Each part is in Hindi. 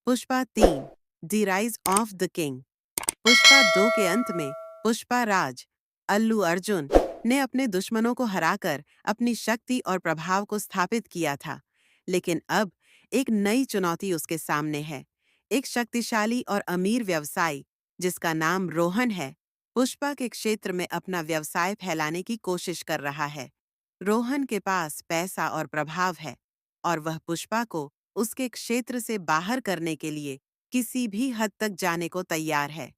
Pushpa 3 the rise of the king. Pushpa 2 के अंत में पुष्पा राज अल्लू अर्जुन ने अपने दुश्मनों को हराकर अपनी शक्ति और प्रभाव को स्थापित किया था। लेकिन अब एक नई चुनौती उसके सामने है। एक शक्तिशाली और अमीर व्यवसायी जिसका नाम रोहन है, पुष्पा के क्षेत्र में अपना व्यवसाय फैलाने की कोशिश कर रहा है। रोहन के पास पैसा और प्रभाव है और वह पुष्पा को उसके क्षेत्र से बाहर करने के लिए किसी भी हद तक जाने को तैयार है।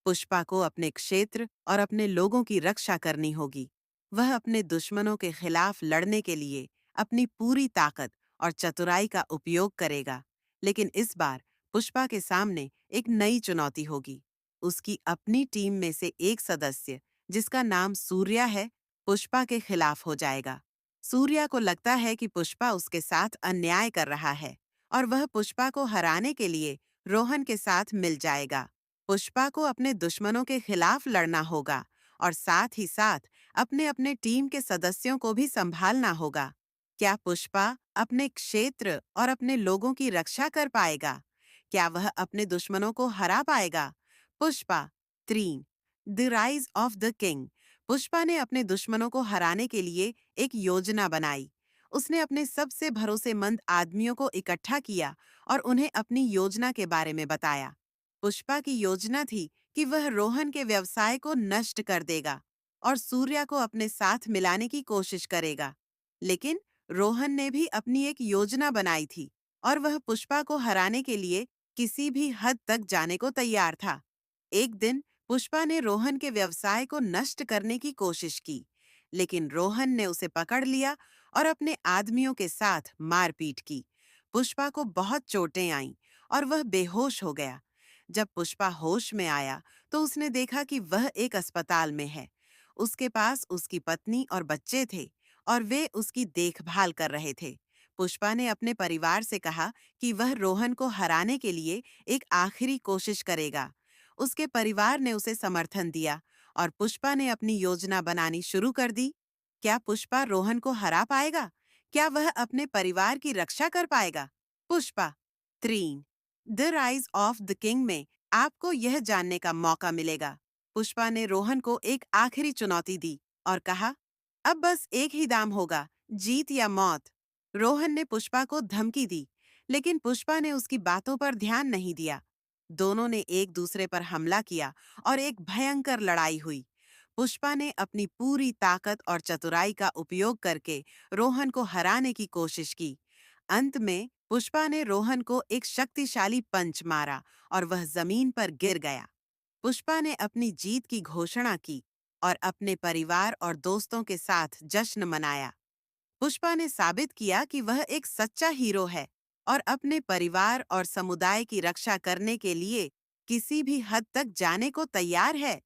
पुष्पा को अपने क्षेत्र और अपने लोगों की रक्षा करनी होगी। वह अपने दुश्मनों के खिलाफ लड़ने के लिए अपनी पूरी ताकत और चतुराई का उपयोग करेगा। लेकिन इस बार पुष्पा के सामने एक नई चुनौती होगी। उसकी अपनी टीम में से एक सदस्य, जिसका नाम सूर्या है, पुष्पा के खिलाफ हो जाएगा। सूर्या को लगता है कि पुष्पा उसके साथ अन्याय कर रहा है और वह पुष्पा को हराने के लिए रोहन के साथ मिल जाएगा। पुष्पा को अपने दुश्मनों के खिलाफ लड़ना होगा और साथ ही साथ अपने अपने टीम के सदस्यों को भी संभालना होगा। क्या पुष्पा अपने क्षेत्र और अपने लोगों की रक्षा कर पाएगा? क्या वह अपने दुश्मनों को हरा पाएगा? Pushpa 3 the rise of the king. Pushpa ने अपने दुश्मनों को हराने के लिए एक योजना बनाई। उसने अपने सबसे भरोसेमंद आदमियों को इकट्ठा किया और उन्हें अपनी योजना के बारे में बताया। पुष्पा की योजना थी कि वह रोहन के व्यवसाय को नष्ट कर देगा और सूर्या को अपने साथ मिलाने की कोशिश करेगा। लेकिन रोहन ने भी अपनी एक योजना बनाई थी और वह पुष्पा को हराने के लिए किसी भी हद तक जाने को तैयार था। एक दिन पुष्पा ने रोहन के व्यवसाय को नष्ट करने की कोशिश की, लेकिन रोहन ने उसे पकड़ लिया और अपने आदमियों के साथ मारपीट की। पुष्पा को बहुत चोटें आईं और वह बेहोश हो गया। जब पुष्पा होश में आया तो उसने देखा कि वह एक अस्पताल में है। उसके पास उसकी पत्नी और बच्चे थे और वे उसकी देखभाल कर रहे थे। पुष्पा ने अपने परिवार से कहा कि वह रोहन को हराने के लिए एक आखिरी कोशिश करेगा। उसके परिवार ने उसे समर्थन दिया और पुष्पा ने अपनी योजना बनानी शुरू कर दी। क्या पुष्पा रोहन को हरा पाएगा? क्या वह अपने परिवार की रक्षा कर पाएगा? Pushpa 3 the rise of the king में आपको यह जानने का मौका मिलेगा। पुष्पा ने रोहन को एक आखिरी चुनौती दी और कहा, अब बस एक ही दाम होगा, जीत या मौत। रोहन ने पुष्पा को धमकी दी, लेकिन पुष्पा ने उसकी बातों पर ध्यान नहीं दिया। दोनों ने एक दूसरे पर हमला किया और एक भयंकर लड़ाई हुई। पुष्पा ने अपनी पूरी ताकत और चतुराई का उपयोग करके रोहन को हराने की कोशिश की। अंत में पुष्पा ने रोहन को एक शक्तिशाली पंच मारा और वह जमीन पर गिर गया। पुष्पा ने अपनी जीत की घोषणा की और अपने परिवार और दोस्तों के साथ जश्न मनाया। पुष्पा ने साबित किया कि वह एक सच्चा हीरो है और अपने परिवार और समुदाय की रक्षा करने के लिए किसी भी हद तक जाने को तैयार है।